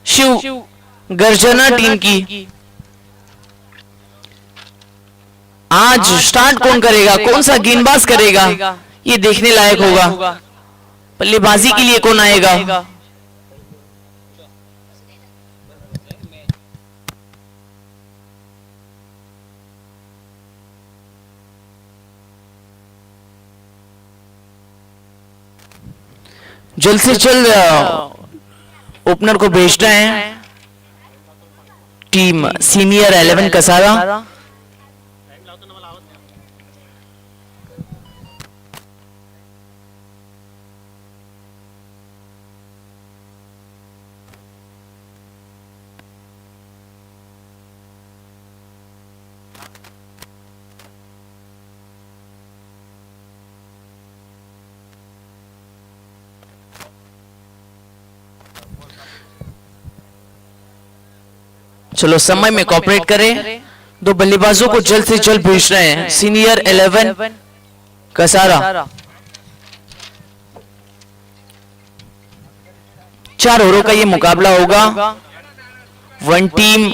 शिव गर्जना टीम की। आज स्टार्ट कौन करेगा, कौन सा गेंदबाज करेगा, ये देखने लायक होगा। बल्लेबाजी के लिए कौन आएगा। जल्द से जल्द ओपनर को भेजना है टीम सीनियर 11 कसारा। चलो समय में कोऑपरेट करें। दो बल्लेबाजों को जल्द से जल्द भेज रहे हैं सीनियर 11 कसारा। 4 ओवरों का ये मुकाबला होगा। 1 टीम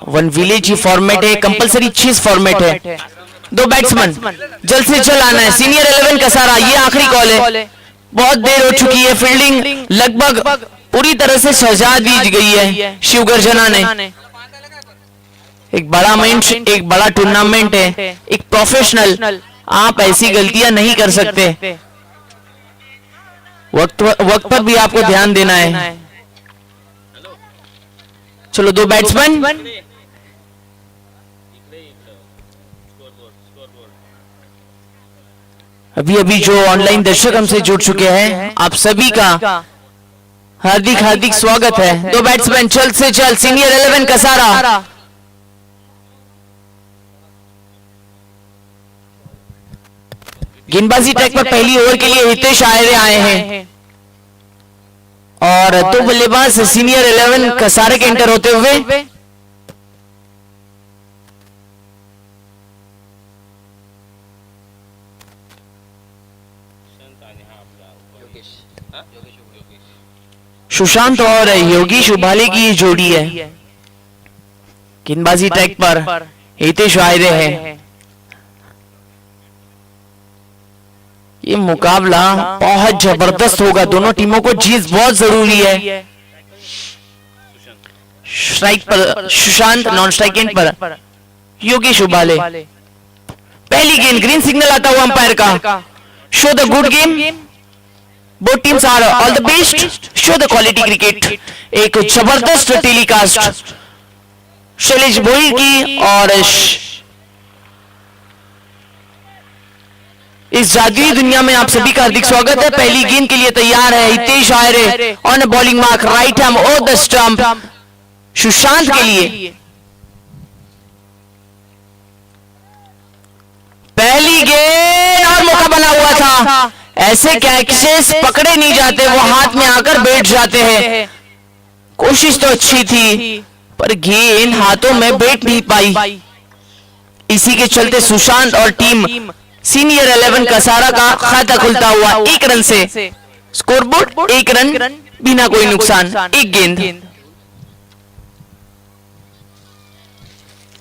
1 विलेज फॉर्मेट है, कंपलसरी चेस फॉर्मेट है। 2 बैट्समैन जल्द से जल्द आना है सीनियर 11 कसारा। ये आखिरी कॉल है, बहुत देर हो चुकी है। फील्डिंग लगभग पूरी तरह से सजा दी गई है शिव गर्जना ने। एक बड़ा मैच, एक बड़ा टूर्नामेंट है, एक प्रोफेशनल, आप ऐसी गलतियां नहीं कर सकते। वक्त पर भी आपको ध्यान देना है। चलो 2 बैट्समैन। अभी जो ऑनलाइन दर्शक हमसे जुड़ चुके हैं, आप सभी का हार्दिक स्वागत है। 2 बैट्समैन जल्द से जल्द सीनियर 11 कसारा। गेंदबाजी ट्रैक पर पहली ओवर के लिए हितेश आयरे आए हैं और 2 बल्लेबाज सीनियर 11 कसारे के एंटर होते हुए। सुशांत और योगेश उबाले की जोड़ी है। गेंदबाजी ट्रैक पर हितेश आयरे है। ये मुकाबला बहुत जबरदस्त होगा। दोनों टीमों को जीत बहुत जरूरी है। स्ट्राइक पर सुशांत, नॉन स्ट्राइक एंड पर योगेश उबाले। पहली गेंद, ग्रीन सिग्नल आता हुआ अंपायर का। Show the good game, both teams are all the best, show the quality cricket. एक जबरदस्त टेलीकास्ट शैलेश भोई की और इस जादुई दुनिया में आप सभी का हार्दिक स्वागत है। पहली गेंद के लिए तैयार है Hitesh Ayre on bowling mark, right hand over the stump. Sushant के लिए पहली गेंद और मौका बना हुआ था। ऐसे कैचेस पकड़े नहीं जाते, वो हाथ में आकर बैठ जाते हैं। कोशिश तो अच्छी थी पर गेंद हाथों में बैठ नहीं पाई। इसी के चलते सुशांत और टीम सीनियर 11 कसारा का खाता खुलता हुआ 1 रन से। स्कोरबोर्ड 1 रन बिना कोई नुकसान, 1 गेंद।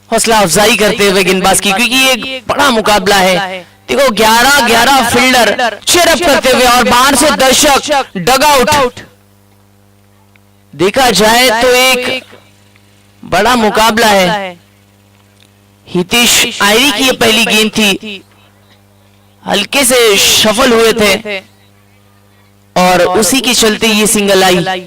हौसला अफजाई करते हुए गेंदबाज की, क्योंकि ये बड़ा मुकाबला है। देखो 11 फील्डर चीयर अप करते हुए और बाहर से दर्शक डग आउट। देखा जाए तो एक बड़ा मुकाबला है। हितेश आयरे की ये पहली गेंद थी, हल्के से सफल हुए थे और उसी के चलते ये सिंगल आई।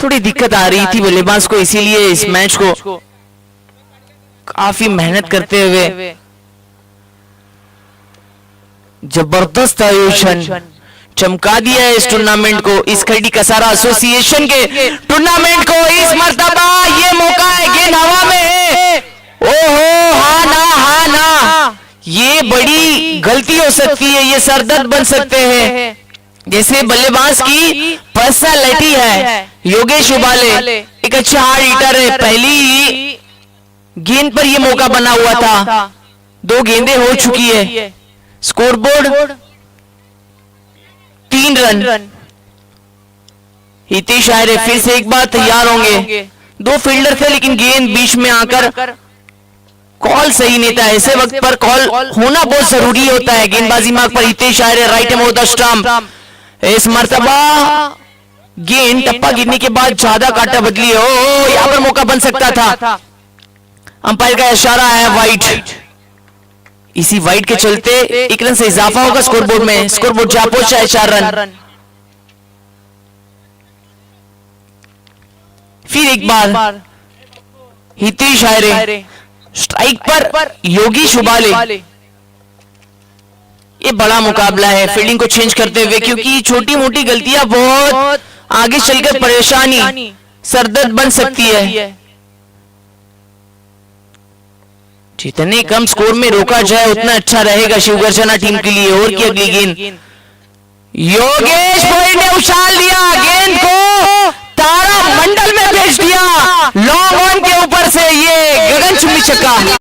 थोड़ी दिक्कत आ रही थी बल्लेबाज को, इसीलिए इस मैच को काफी मेहनत करते हुए जबरदस्त आयोजन चमका दिया है इस टूर्नामेंट को, इस खड़ी कसारा एसोसिएशन के टूर्नामेंट को। इस मर्तबा ये मौका है, गेंद हवा में है। ओहो, हा ना, ये बड़ी गलती हो सकती है, ये सरदर्द बन सकते हैं। जैसे बल्लेबाज की पर्सनालिटी है योगेश उबाले, एक अच्छा हार्ड हिटर है। पहली गेंद पर यह मौका बना हुआ था, दो गेंदें हो चुकी है, स्कोरबोर्ड 3 रन। हितेश आर्य फिर से एक बार तैयार होंगे। दो फील्डर थे लेकिन गेंद बीच में आकर कॉल सही नहीं था। ऐसे वक्त पर कॉल होना बहुत जरूरी होता है। गेंदबाजी मार्ग पर Hitesh Arya, right hand off the stump. इस मर्तबा गेंद टप्पा गिरने के बाद ज्यादा काटा बदली है। ओ यहां पर मौका बन सकता था। अंपायर का इशारा है वाइड। इसी वाइड के चलते 1 रन से इजाफा होगा स्कोरबोर्ड में। स्कोरबोर्ड जा पहुंचा है 4 रन। फिर एक बार हितेश आर्य स्ट्राइक पर योगेश उबाले। ये बड़ा मुकाबला है फील्डिंग को चेंज करते हुए, क्योंकि छोटी मोटी गलतियां बहुत आगे चलकर परेशानी, सरदर्द बन सकती है। जितने कम स्कोर में रोका जाए उतना अच्छा रहेगा शिवगर्जना टीम के लिए। और की अगली गेंद, योगेश भाई ने उछाल दिया, गेंद को तारा मंडल में भेज दिया। लॉन्ग ऑन के ऊपर से ये गगनचुंबी छक्का।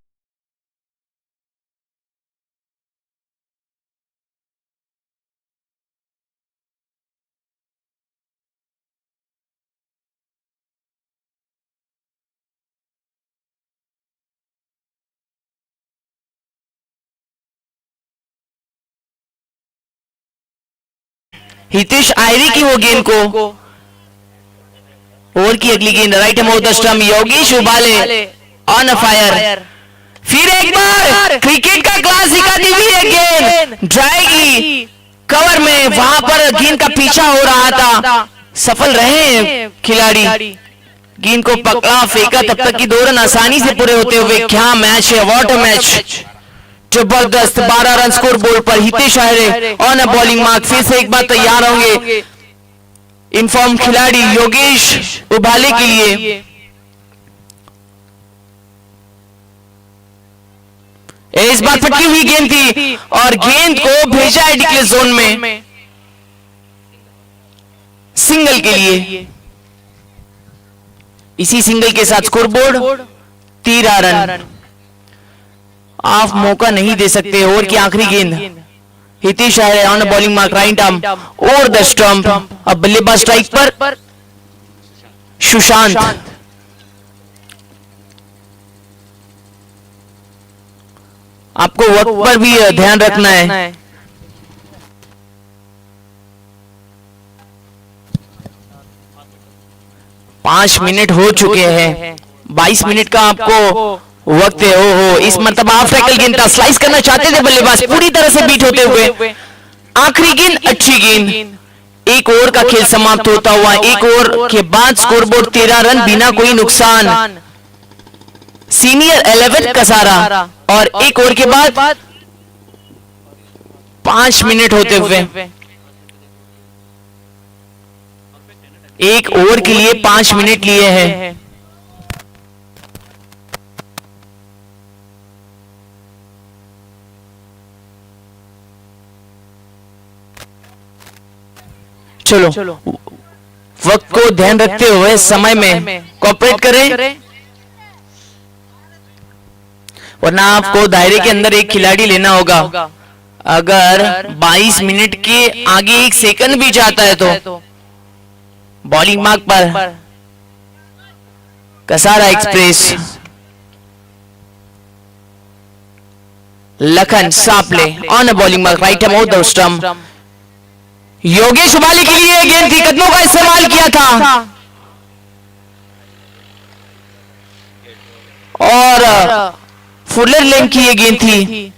हितेश आर्य की वो गेंद को, ओवर की अगली गेंद, right hand off the stump, Yogesh उबाले ऑन फायर। फिर एक बार क्रिकेट का क्लास दिखाती हुई है गेंद जाएगी कवर में। वहां पर गेंद का पीछा हो रहा था, सफल रहे खिलाड़ी। गेंद को पकड़ा, फेंका, तब तक की 2 रन आसानी से पूरे होते हुए। क्या मैच है, व्हाट अ मैच। जबरदस्त 12 रन स्कोर बोर्ड पर। Hitesh Arya on a bowling mark, फिर से एक बार तैयार होंगे इनफॉर्म खिलाड़ी योगेश उबाले के लिए। इस बार फटकी हुई गेंद थी और गेंद को भेजा है डिक्लेयर जोन में सिंगल के लिए। इसी सिंगल के साथ स्कोरबोर्ड 13 रन। आप मौका नहीं दे सकते। ओवर की आखिरी गेंद, Hitesh Arya on bowling mark, right arm over the stump. अब बल्लेबाज स्ट्राइक पर सुशांत। आपको वक्त पर भी ध्यान रखना है। पांच मिनट हो चुके हैं, 22 मिनट का आपको वक्त है। ओहो, इस मर्तबा ऑफ टैकल गेंद था, स्लाइस करना चाहते थे बल्लेबाज, पूरी तरह से बीट होते हुए। आखिरी गेंद अच्छी गेंद। एक ओवर का खेल समाप्त होता हुआ, एक ओवर के बाद स्कोरबोर्ड 13 रन बिना कोई नुकसान। सीनियर 11 कसारा और एक ओवर के बाद 5 मिनट होते हुए, एक ओवर के लिए 5 मिनट लिए हैं। चलो वक्त को ध्यान रखते हुए समय में कोऑपरेट करें, वरना आपको दायरे के अंदर एक खिलाड़ी लेना होगा। अगर 22 मिनट के आगे 1 सेकंड भी जाता है तो बॉलिंग मार्क पर Kasara express Lakhan Saple on a bowling mark, right hand off the stump. Yogesh Ubale के लिए गेंद थी, कदमों का इस्तेमाल किया था और फुलर लेन की ये गेंद थी।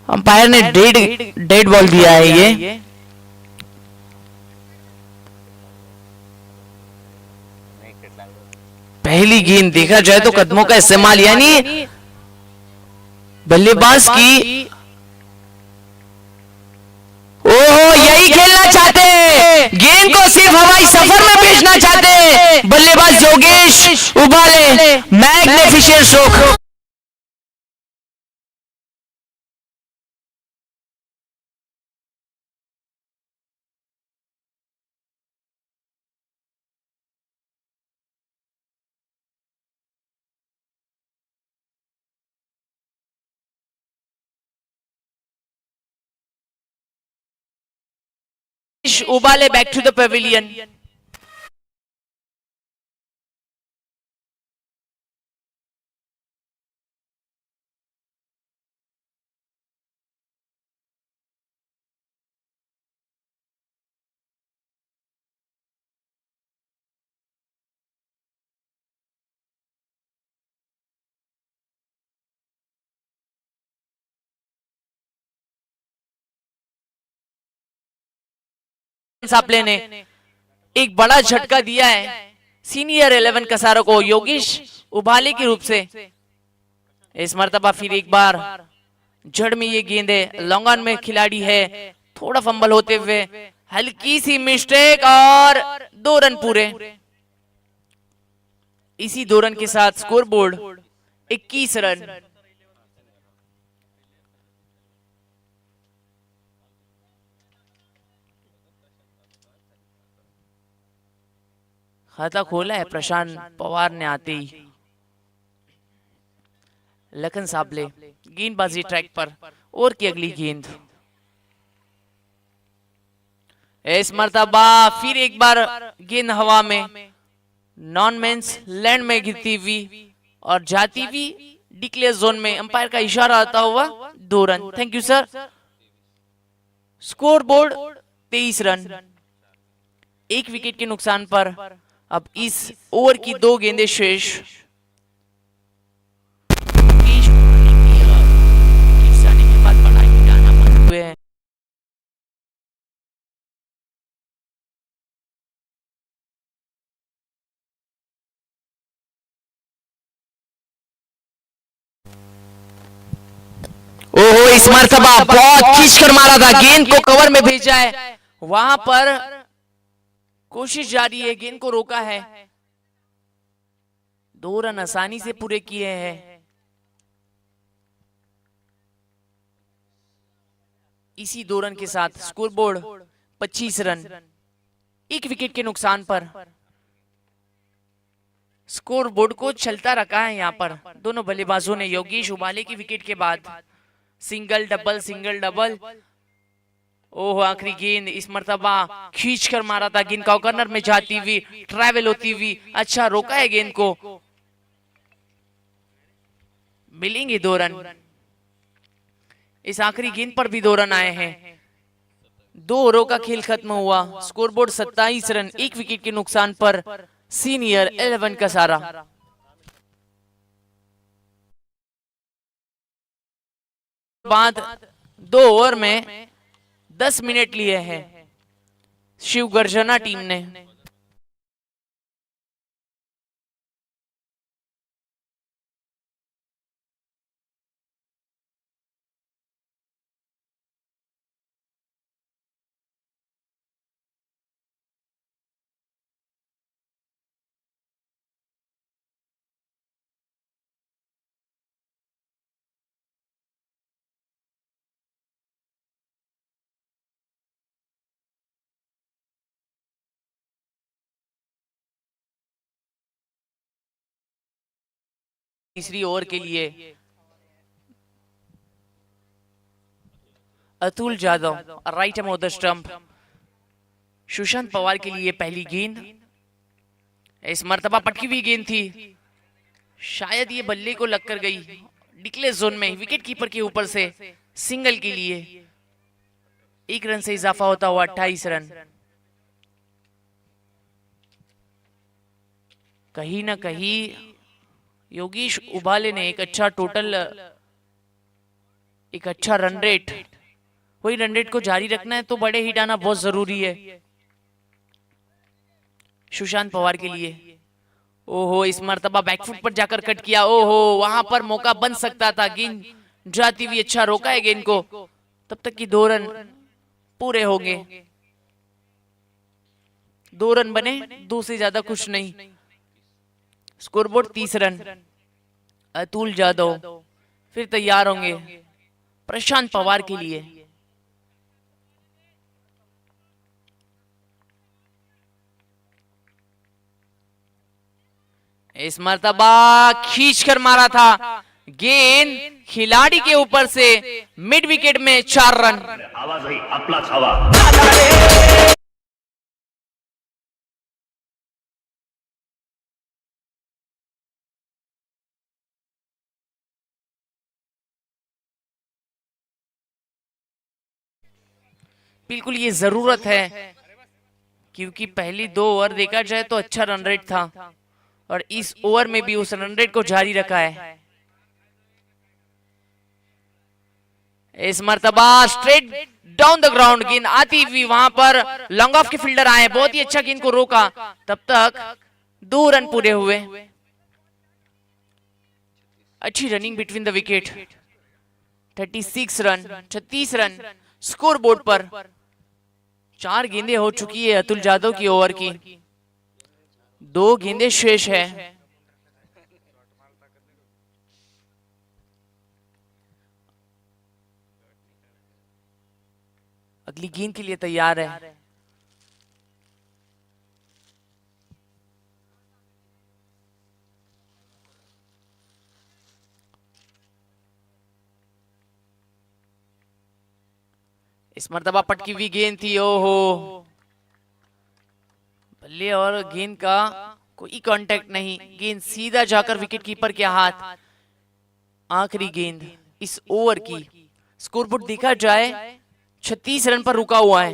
अंपायर ने डेड बॉल दिया है ये। पहली गेंद देखा जाए तो कदमों का इस्तेमाल, यानी बल्लेबाज की ओहो यही खेलना चाहते, गेंद को सिर्फ हवाई सफर में भेजना चाहते बल्लेबाज Yogesh Ubale. Magnificent stroke. Ubale back to the pavilion. Saple ने एक बड़ा झटका दिया है सीनियर 11 कसारों को योगेश उबाले के रूप से। इस मर्तबा फिर एक बार जड़ में ये गेंद है, लॉन्ग ऑन में खिलाड़ी है, थोड़ा फंबल होते हुए हल्की सी मिस्टेक और 2 रन पूरे। इसी 2 रन के साथ स्कोर बोर्ड 21 रन। खाता खोला है प्रशांत पवार ने आते ही। लखन साबले गेंदबाजी ट्रैक पर, और की अगली गेंद। इस मर्तबा फिर एक बार गेंद हवा में, नॉन मेंस लैंड में गिरती हुई और जाती हुई डिक्लेयर जोन में। अंपायर का इशारा आता हुआ 2 run. Thank you sir. Score board 23 run. 1 wicket के नुकसान पर अब इस ओवर की 2 गेंदें शेष। के बाद बड़ा ही जाना बंद हुए हैं। ओहो, इस मर्तबा बहुत खींचकर मारा था, गेंद को कवर में भेजा है। वहां पर कोशिश जारी है, गेंद को रोका है। 2 रन आसानी से पूरे किए हैं। इसी 2 रन के साथ स्कोर बोर्ड 25 रन। 1 विकेट के नुकसान पर स्कोर बोर्ड को चलता रखा है। यहां पर दोनों बल्लेबाजों ने योगेश उबाले की विकेट के बाद सिंगल डबल सिंगल डबल। ओह, आखिरी गेंद इस मर्तबा खींचकर मारा था, गेंद का कॉर्नर में जाती हुई, ट्रैवल होती हुई, अच्छा रोका है गेंद को। मिलेंगे 2 रन। इस आखिरी गेंद पर भी 2 रन आए हैं। 2 ओवरों का खेल खत्म हुआ। Scoreboard 27 run. 1 विकेट के नुकसान पर सीनियर 11 का सारा। बाद 2 ओवर में 10 मिनट लिए हैं शिव गर्जना टीम ने। तीसरी ओवर के लिए Atul Jadhav right arm off the stump. Sushant Pawar के लिए पहली गेंद। इस मर्तबा पटकी हुई गेंद थी, शायद ये बल्ले को लगकर गई। डिक्लेयर जोन में विकेट कीपर के ऊपर से सिंगल के लिए 1 रन से इजाफा होता हुआ 28 रन। कहीं ना कहीं योगेश उबाले ने एक अच्छा टोटल, एक अच्छा रन रेट, वही रन रेट को जारी रखना है तो बड़े हिट आना बहुत जरूरी है सुशांत पवार के लिए। ओहो, इस मर्तबा बैकफुट पर जाकर कट किया। ओहो, वहां पर मौका बन सकता था, गेंद जाती हुई, अच्छा रोका है गेंद को। तब तक कि 2 रन पूरे हो गए। 2 रन बने, 2 से ज्यादा कुछ नहीं। Scoreboard 30 run. अतुल जादव फिर तैयार होंगे प्रशांत पवार के लिए। इस मर्तबा खींचकर मारा था, गेंद खिलाड़ी के ऊपर से मिड विकेट में 4 रन। आवाज आपलाच हवा। बिल्कुल ये जरूरत है, क्योंकि पहली 2 ओवर देखा जाए तो अच्छा रन रेट था और इस ओवर में भी उस रन रेट को जारी रखा है। इस मर्तबा स्ट्रेट डाउन द ग्राउंड गेंद आती हुई वहां पर लॉन्ग ऑफ के फील्डर आए, बहुत ही अच्छा गेंद को रोका, तब तक 2 रन पूरे हुए। अच्छी running between the wicket, 36 run, 36 run score board पर। 4 गेंदें हो चुकी है अतुल जादव की ओवर की, 2 गेंदें शेष है। अगली गेंद के लिए तैयार है। इस मर्तबा पटकी हुई गेंद थी, ओहो बल्ले और गेंद का कोई कांटेक्ट नहीं, गेंद सीधा जाकर विकेट कीपर के हाथ। आखिरी गेंद इस ओवर की। स्कोरबोर्ड देखा जाए 36 रन पर रुका हुआ है।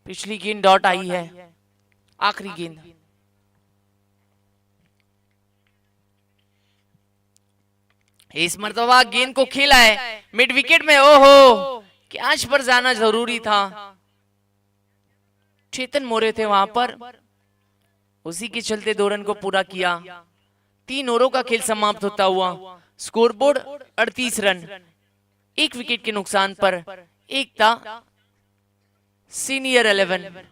पिछली गेंद डॉट आई है, आखिरी गेंद। इस मर्तबा गेंद को खेला है मिड विकेट में, ओहो कैच पर जाना जरूरी था। चेतन मोरे थे वहां पर, उसी के चलते 2 रन को पूरा किया। 3 ओवरों का खेल समाप्त होता हुआ स्कोरबोर्ड 38 रन, 1 विकेट के नुकसान पर एकता सीनियर 11।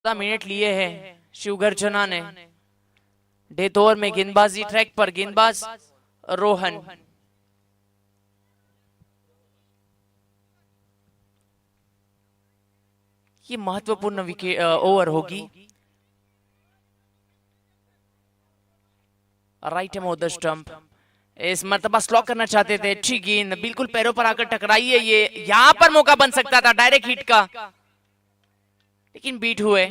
मिनट लिए हैं शिवगर्जना ने। डेथ ओवर में गेंदबाजी ट्रैक पर गेंदबाज रोहन। ये महत्वपूर्ण विकेट ओवर होगी। Right arm off the stump. इस मर्तबा स्लॉक करना चाहते थे, अच्छी गेंद बिल्कुल पैरों पर आकर टकराई है। ये यहां पर मौका बन सकता था डायरेक्ट हिट का, लेकिन बीट हुए।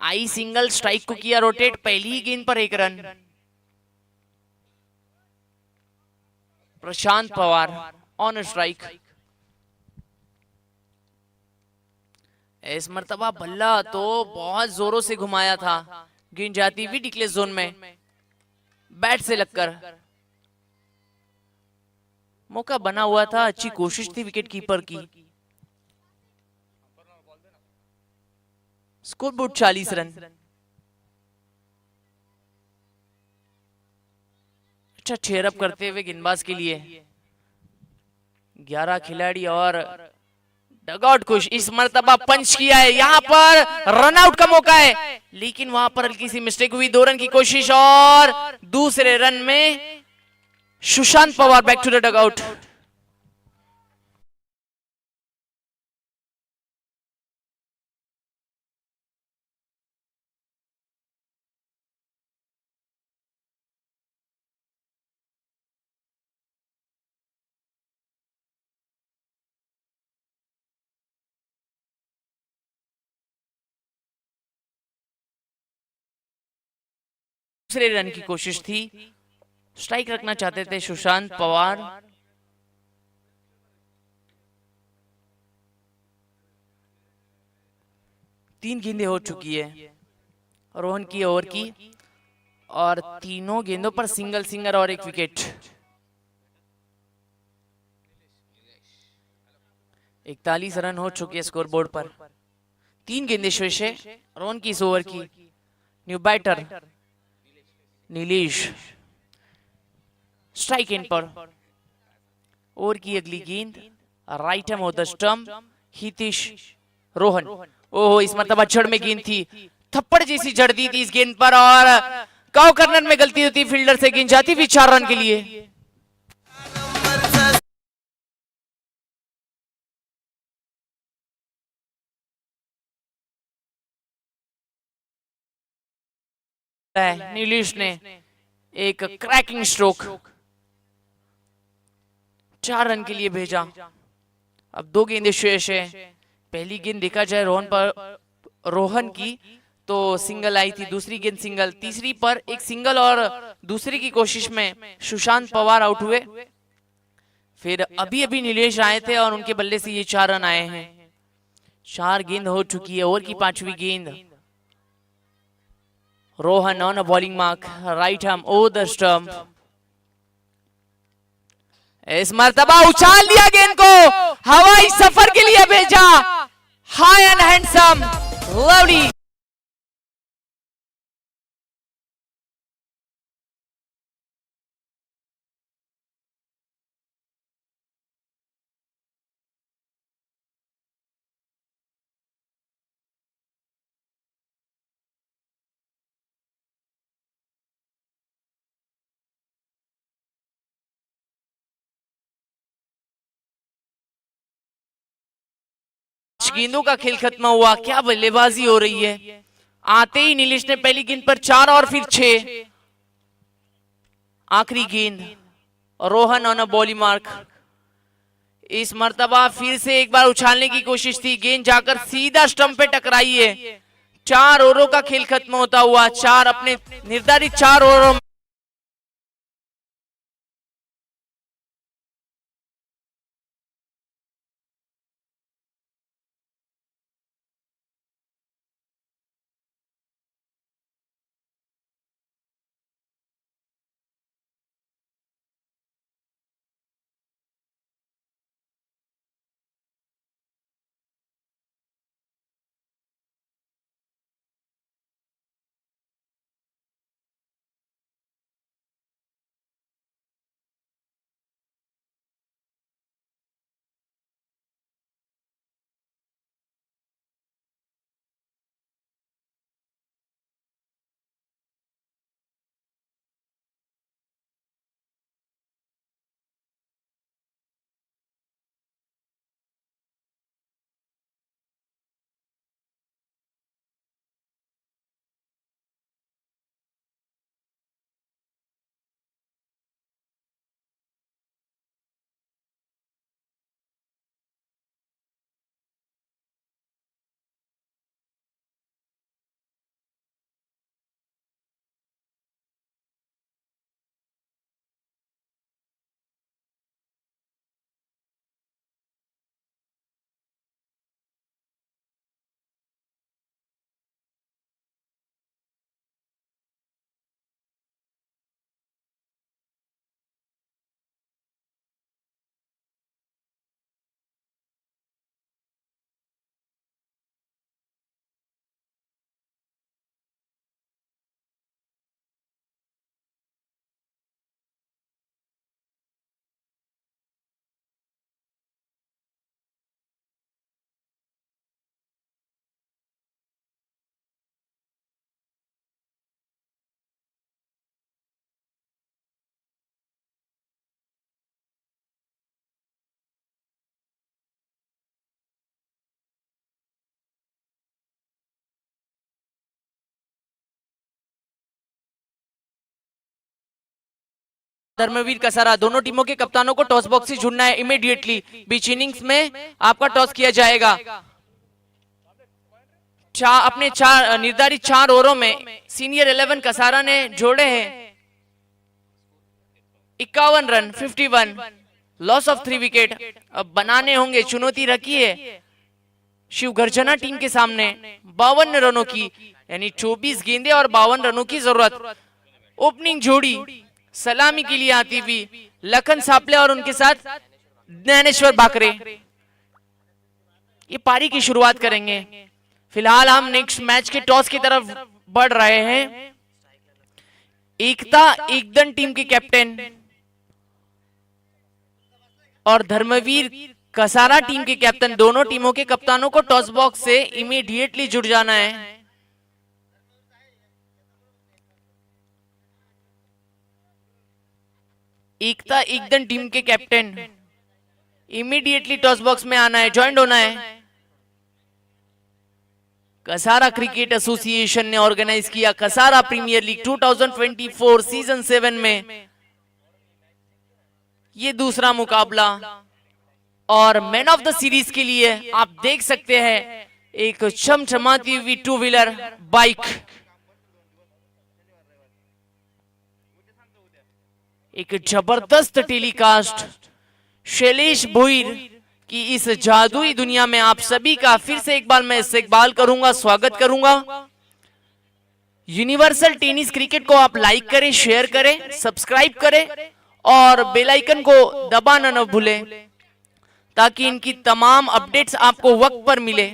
आई सिंगल, स्ट्राइक को किया रोटेट, पहली ही गेंद पर 1 run. Prashant Pawar on strike. इस मर्तबा बल्ला तो बहुत जोरों से घुमाया था, गेंद जाती हुई डिक्लेस जोन में, बैट से लगकर। मौका बना हुआ था, अच्छी कोशिश थी विकेट कीपर की। Scoreboard 40 run. अच्छा चेयरअप करते हुए गेंदबाज के लिए 11 खिलाड़ी और डगआउट खुश। इस मर्तबा पंच किया है, यहां पर रन आउट का मौका है, लेकिन वहां पर हल्की सी मिस्टेक हुई। 2 रन की कोशिश और दूसरे रन में Sushant Pawar back to the dugout. दूसरे रन की कोशिश थी, स्ट्राइक रखना चाहते थे सुशांत पवार। तीन गेंदें हो चुकी है रोहन की ओवर की, और तीनों गेंदों पर सिंगल सिंगल और 1 विकेट। 41 रन हो चुके हैं स्कोर बोर्ड पर। 3 गेंदें शेष है रोहन की इस ओवर की। न्यू बैटर नीलेश स्ट्राइक इन पर। ओवर की अगली गेंद right arm off the stump, Hitesh Rohan. ओहो इस मर्तबा जड़ में गेंद थी, थप्पड़ जैसी जड़ दी थी इस गेंद पर, और काउ कर्नर में गलती होती फील्डर से, गेंद जाती थी 4 रन के लिए। नीलेश ने एक क्रैकिंग स्ट्रोक 4 रन के लिए भेजा। अब 2 गेंदें शेष है, पहली गेंद देखा जाए रोहन की तो सिंगल आई थी, दूसरी गेंद सिंगल, तीसरी पर एक सिंगल और दूसरी की कोशिश में सुशांत पवार आउट हुए। फिर अभी अभी नीलेश आए थे और उनके बल्ले से ये 4 रन आए हैं। 4 गेंद हो चुकी है, ओवर की 5वीं गेंद। Rohan on a bowling mark, right arm over the stump. इस मर्तबा उछाल दिया गेंद को, हवाई सफर के लिए भेजा, हाई एंड हैंडसम, लवली। गेंदों का खेल खत्म हुआ, क्या बल्लेबाजी हो रही है। आते ही नीलेश ने पहली गेंद पर 4 और फिर 6। आखिरी गेंद, Rohan on a bowling mark. इस मर्तबा फिर से एक बार उछालने की कोशिश थी, गेंद जाकर सीधा स्टंप पे टकराई है। 4 ओवरों का खेल खत्म होता हुआ, 4 अपने निर्धारित 4 ओवरों धर्मवीर कसारा, दोनों टीमों के कप्तानों को टॉस बॉक्स से जुड़ना है इमीडिएटली। बीच इनिंग्स में आपका टॉस किया जाएगा। अपने 4 निर्धारित 4 ओवरों में सीनियर 11 कसारा ने जोड़े हैं 51 रन, 51, लॉस ऑफ 3 विकेट। अब बनाने होंगे, चुनौती रखी है शिव गर्जना टीम के सामने 52 रनों की, यानी 24 गेंदें और 52 रनों की जरूरत। ओपनिंग जोड़ी सलामी के लिए आती हुई लखन सापले और उनके साथ ज्ञानेश्वर बाकरे ये पारी की शुरुआत करेंगे। फिलहाल हम नेक्स्ट मैच के टॉस की तरफ बढ़ रहे हैं। एकता एकदन टीम के कैप्टन और धर्मवीर कसारा टीम के कैप्टन, दोनों टीमों के कप्तानों को टॉस बॉक्स से इमीडिएटली जुड़ जाना है। एकता एकदन टीम के कैप्टन इमीडिएटली टॉस बॉक्स में आना है, ज्वाइंट होना है। कसारा क्रिकेट एसोसिएशन ने ऑर्गेनाइज किया कसारा प्रीमियर लीग 2024 सीजन 7 में ये दूसरा मुकाबला और मैन ऑफ द सीरीज के लिए आप देख सकते हैं एक चमचमाती हुई टू व्हीलर बाइक, एक जबरदस्त टेलीकास्ट शैलेश भोईर की इस जादुई दुनिया में आप सभी का फिर से एक बार मैं इस्तकबाल करूंगा, स्वागत करूंगा। यूनिवर्सल टेनिस क्रिकेट को आप लाइक करें, शेयर करें, सब्सक्राइब करें और बेल आइकन को दबाना न भूलें ताकि इनकी तमाम अपडेट्स आपको वक्त पर मिले।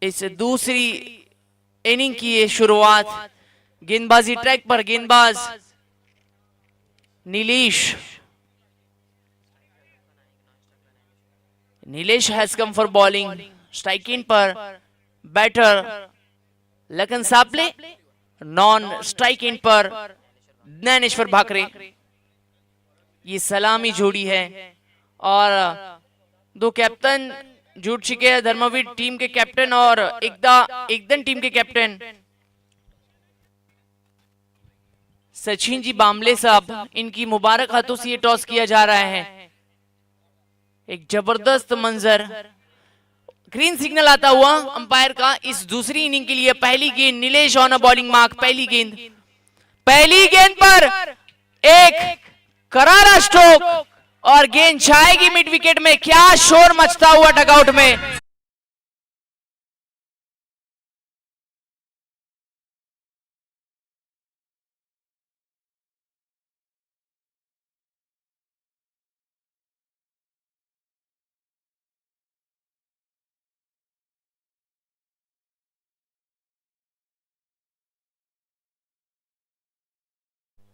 इस दूसरी इनिंग की ये शुरुआत, गेंदबाजी ट्रैक पर गेंदबाज Nilesh has come for bowling. Strike इन पर batter Lakhan Saple, non strike इन पर ज्ञानेश्वर भाकरे। ये सलामी जोड़ी है और दो कैप्टन जुड़ चुके हैं, धर्मवीर टीम के कैप्टन और एकदन टीम के कैप्टन सचिन जी बामले साहब। इनकी मुबारक हाथों से ये टॉस किया जा रहा है। एक जबरदस्त मंजर, ग्रीन सिग्नल आता हुआ अंपायर का इस दूसरी इनिंग के लिए। पहली गेंद Nilesh on a bowling mark. पहली गेंद पर एक करारा स्ट्रोक और गेंद जाएगी मिड विकेट में। क्या शोर मचता हुआ डगआउट में।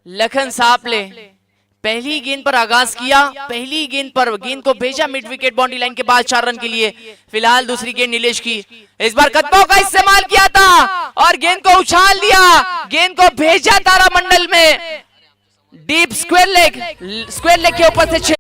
लखन सापले पहली गेंद पर आगाज किया, पहली गेंद पर गेंद को भेजा मिड विकेट बाउंड्री लाइन के बाद 4 रन के लिए। फिलहाल दूसरी गेंद नीलेश की, इस बार कदमों का इस्तेमाल किया था और गेंद को उछाल दिया, गेंद को भेजा तारामंडल में डीप स्क्वायर लेग के ऊपर से।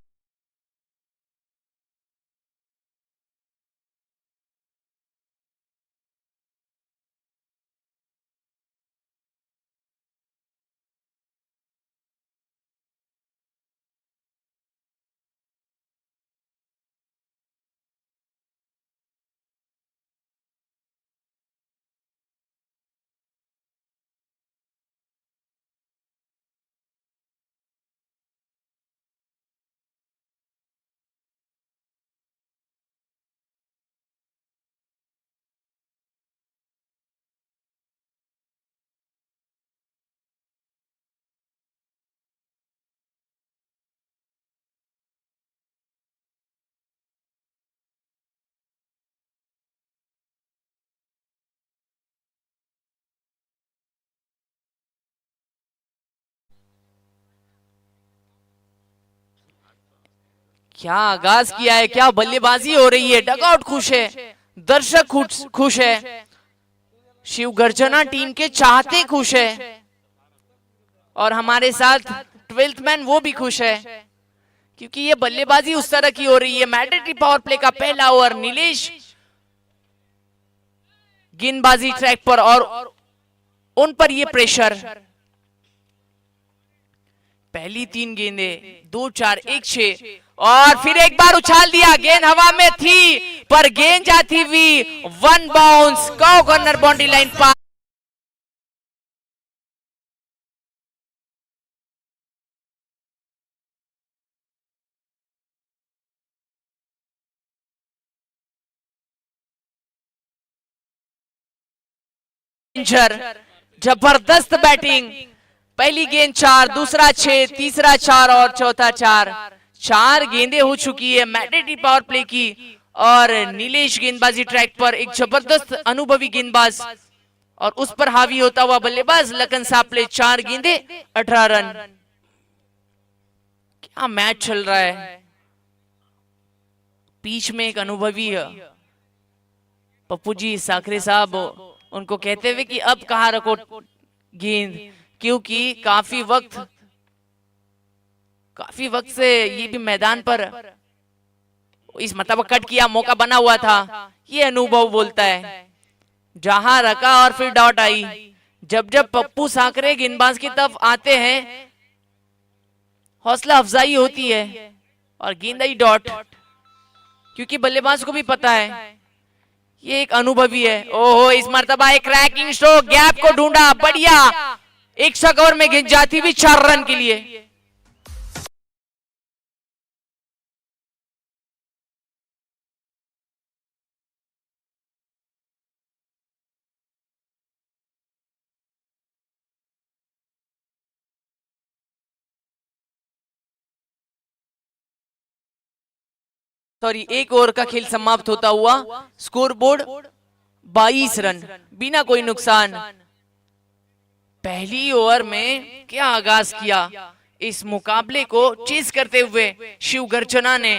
क्या आगाज किया है, क्या बल्लेबाजी हो रही है। डगआउट खुश है, दर्शक खुश है, शिव गर्जना टीम के चाहते खुश है और हमारे साथ 12th मैन वो भी खुश है क्योंकि ये बल्लेबाजी उस तरह की हो रही है। मैंडेटरी पावर प्ले का पहला ओवर, नीलेश गेंदबाजी ट्रैक पर और उन पर ये प्रेशर। पहली 3 गेंदे 2-4-1-6 और फिर एक बार उछाल दिया, गेंद हवा में थी पर गेंद जाती हुई 1 बाउंस कॉर्नर बाउंड्री लाइन पर। जबरदस्त बैटिंग, पहली गेंद 4, दूसरा 6, तीसरा 4 और चौथा 4। 4 गेंदें हो चुकी है मैंडेटरी पावर प्ले की और नीलेश गेंदबाजी ट्रैक पर एक जबरदस्त अनुभवी गेंदबाज और उस पर हावी होता हुआ बल्लेबाज लखन सापले। 4 गेंदें 18 रन। क्या मैच चल रहा है। बीच में एक अनुभवी पप्पू जी साखरे साहब उनको कहते हुए कि अब कहां रखो गेंद, क्योंकि काफी वक्त से ये भी मैदान पर इस मतलब कट किया, मौका बना हुआ था। ये अनुभव बोलता है, जहां रखा और फिर डॉट आई। जब पप्पू साकरे गेंदबाज की तरफ आते हैं हौसला अफजाई होती है और गेंद आई डॉट, क्योंकि बल्लेबाज को भी पता है ये एक अनुभवी है। ओहो, इस मर्तबा एक क्रैकिंग स्ट्रोक, गैप को ढूंढा, बढ़िया, एक्स्ट्रा कवर में गेंद जाती हुई 4 रन के लिए। सॉरी, एक ओवर का खेल समाप्त होता हुआ स्कोर बोर्ड 22 रन, बिना कोई नुकसान। पहली ओवर में क्या आगाज किया इस मुकाबले को चेस करते हुए शिव गर्जना ने।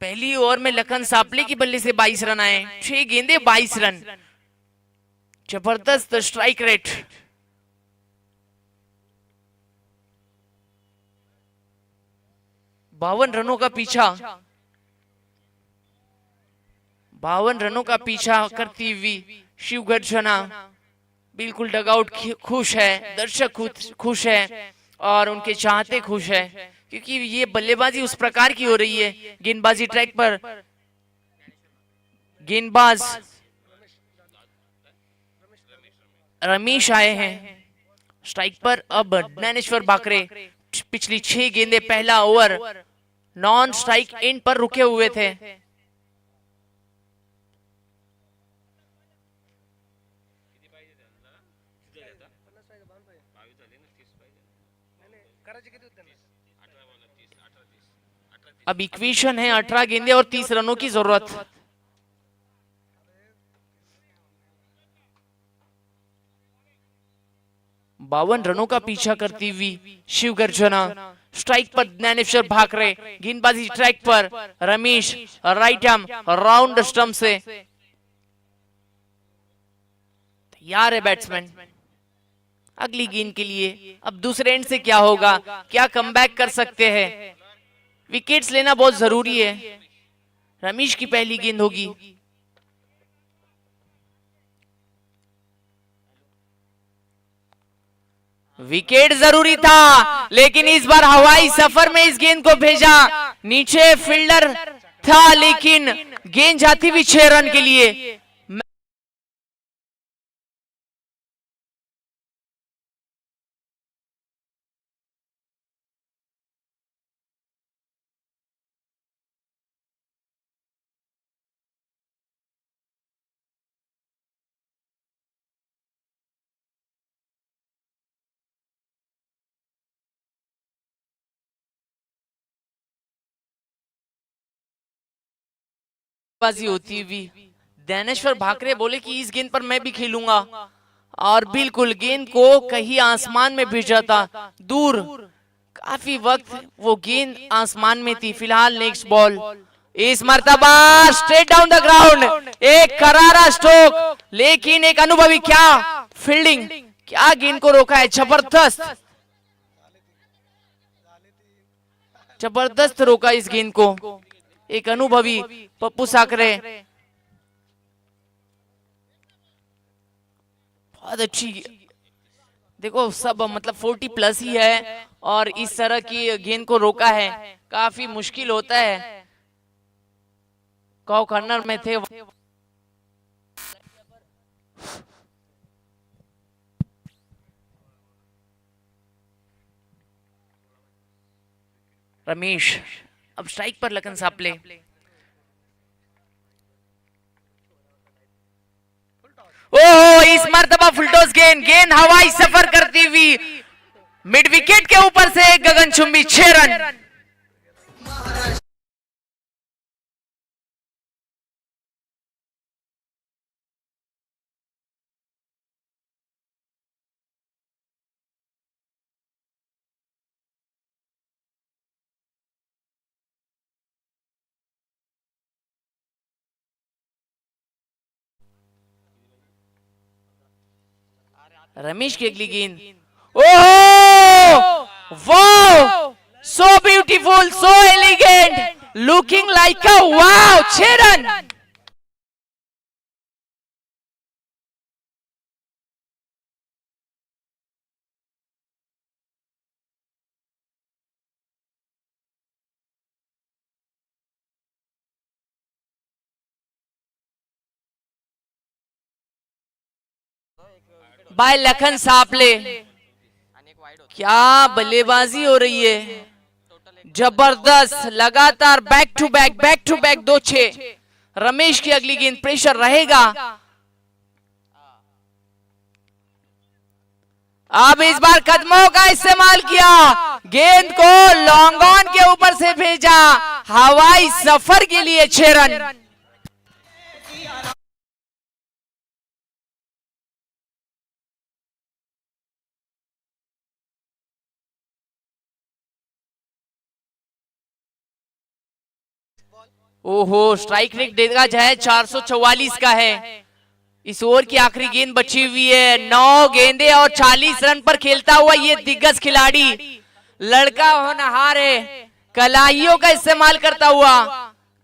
पहली ओवर में लखन सापले की बल्ले से 22 रन आए, 6 गेंदे 22 रन, जबरदस्त स्ट्राइक रेट। बावन रनों का पीछा, 52 रनों का पीछा करती हुई शिव गर्जना बिल्कुल डगआउट खुश है, दर्शक खुश है और उनके चाहते खुश है, क्योंकि ये बल्लेबाजी उस प्रकार की हो रही है। गेंदबाजी ट्रैक पर गेंदबाज रमेश आए हैं स्ट्राइक पर। अब ज्ञानेश्वर भाकरे पिछली 6 गेंदे पहला ओवर नॉन स्ट्राइक एंड पर रुके हुए थे। अब इक्वेशन है 18 गेंदे और 30 रनों की जरूरत। बावन रनों का पीछा करती हुई शिव गर्जना स्ट्राइक पर ज्ञानेश्वर भाकरे, गेंदबाजी ट्रैक पर Ramesh, right arm round stump से तैयार है बैट्समैन अगली गेंद के लिए। अब दूसरे एंड से क्या होगा, क्या कमबैक कर सकते हैं? विकेट्स लेना बहुत जरूरी है। रमेश की पहली गेंद होगी। विकेट जरूरी था, लेकिन इस बार हवाई सफर में इस गेंद को भेजा। नीचे फील्डर था, लेकिन गेंद जाती हुई 6 रन के लिए। बाजी होती हुई ज्ञानेश्वर भाकरे बोले कि इस गेंद पर मैं भी खेलूंगा, और बिल्कुल गेंद को कहीं आसमान में भेजा था, दूर काफी वक्त वो गेंद आसमान में थी। फिलहाल नेक्स्ट बॉल, इस मर्तबा स्ट्रेट डाउन द ग्राउंड, एक करारा स्ट्रोक, लेकिन एक अनुभवी, क्या फील्डिंग, क्या गेंद को रोका है, जबरदस्त जबरदस्त रोका इस गेंद को एक अनुभवी पप्पू साकरे। बहुत अच्छी, देखो सब मतलब 40 प्लस ही है और इस तरह की गेंद को रोका है, काफी मुश्किल होता है। कॉ कॉर्नर में थे रमेश। अब स्ट्राइक पर लखन सापले, ओह इस मर्तबा फुलटॉस गेंद, गेंद हवाई सफर करती हुई मिड विकेट के ऊपर से गगनचुंबी 6 रन। रमेश की अगली गेंद, oh wow, so beautiful, so elegant, looking like a wow, 6 run. By Lakhan Saple. क्या बल्लेबाजी हो रही है, जबरदस्त, लगातार बैक टू बैक 2-6। रमेश की अगली गेंद, प्रेशर रहेगा। अब इस बार कदमों का इस्तेमाल किया, गेंद को लॉन्ग ऑन के ऊपर से भेजा, हवाई सफर के लिए 6 रन। ओहो, स्ट्राइक रेट देखा जाए 444 का है। इस ओवर की आखिरी गेंद बची हुई है। 9 गेंदे और 40 रन पर खेलता हुआ ये दिग्गज खिलाड़ी, लड़का होनहार है, कलाइयों का इस्तेमाल करता हुआ,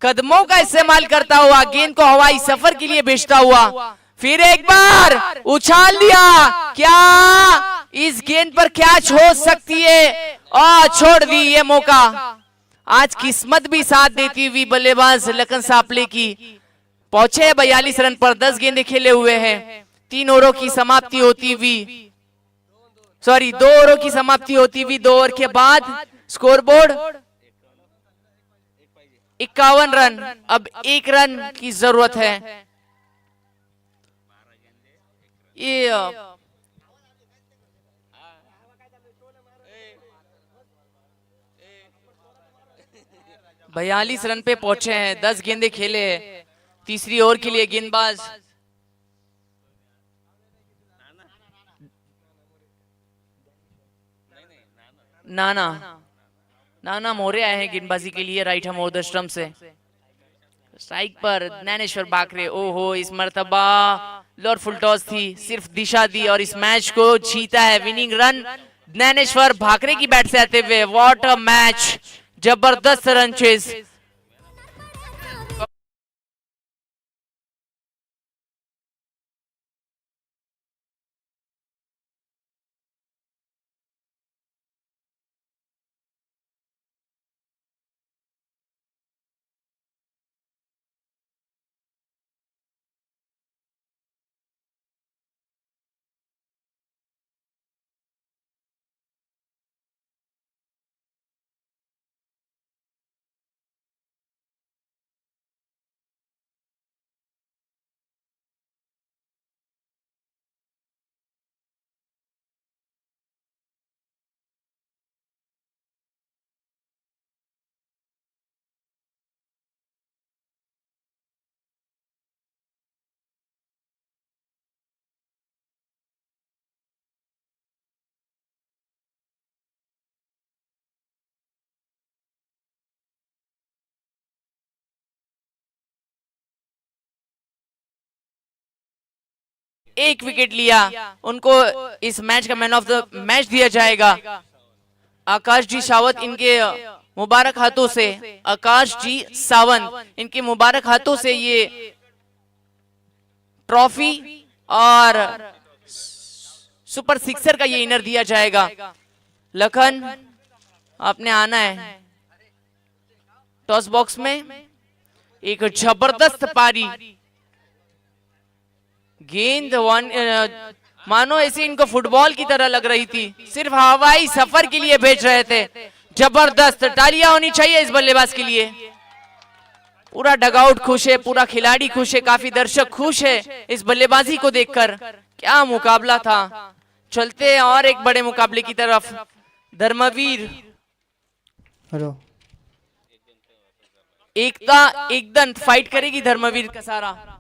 कदमों का इस्तेमाल करता हुआ, गेंद को हवाई सफर के लिए भेजता हुआ, फिर एक बार उछाल दिया। क्या इस गेंद पर कैच हो सकती है? और छोड़ दी ये मौका। आज किस्मत भी साथ देती हुई बल्लेबाज लखन सापले की। पहुंचे 42 रन पर, 10 गेंदे खेले हुए हैं। 3 ओवरों की समाप्ति होती हुई, 2 ओवरों की समाप्ति होती हुई 2 ओवर के बाद स्कोरबोर्ड 51 रन। अब 1 रन की जरूरत है। ये 42 रन पे पहुंचे हैं, 10 गेंदे खेले हैं। तीसरी ओवर के लिए गेंदबाज नाना मोरे आए हैं गेंदबाजी के लिए right arm off the stump से। स्ट्राइक पर ज्ञानेश्वर बाकरे। ओहो, इस मर्तबा लोअर फुल टॉस थी, सिर्फ दिशा दी और इस मैच को जीता है। विनिंग रन ज्ञानेश्वर भाकरे की बैट से आते हुए। व्हाट अ मैच, जबरदस्त रन चेज। एक विकेट लिया, उनको इस मैच का मैन ऑफ द मैच दिया जाएगा। आकाश जी सावंत इनके मुबारक हाथों से, आकाश जी सावंत इनके मुबारक हाथों से ये ट्रॉफी और सुपर सिक्सर का ये इनर दिया जाएगा। लखन, आपने आना है टॉस बॉक्स में। एक जबरदस्त पारी, गेंद मानो ऐसे इनको फुटबॉल की तरह लग रही थी, सिर्फ हवाई सफर के लिए भेज रहे थे। जबरदस्त, तालियां होनी चाहिए इस बल्लेबाज के लिए। पूरा डगआउट खुश है, पूरा खिलाड़ी खुश है, काफी दर्शक खुश है इस बल्लेबाजी को देखकर। क्या मुकाबला था। चलते हैं और एक बड़े मुकाबले की तरफ। धर्मवीर एकता एकदम फाइट करेगी धर्मवीर कसारा।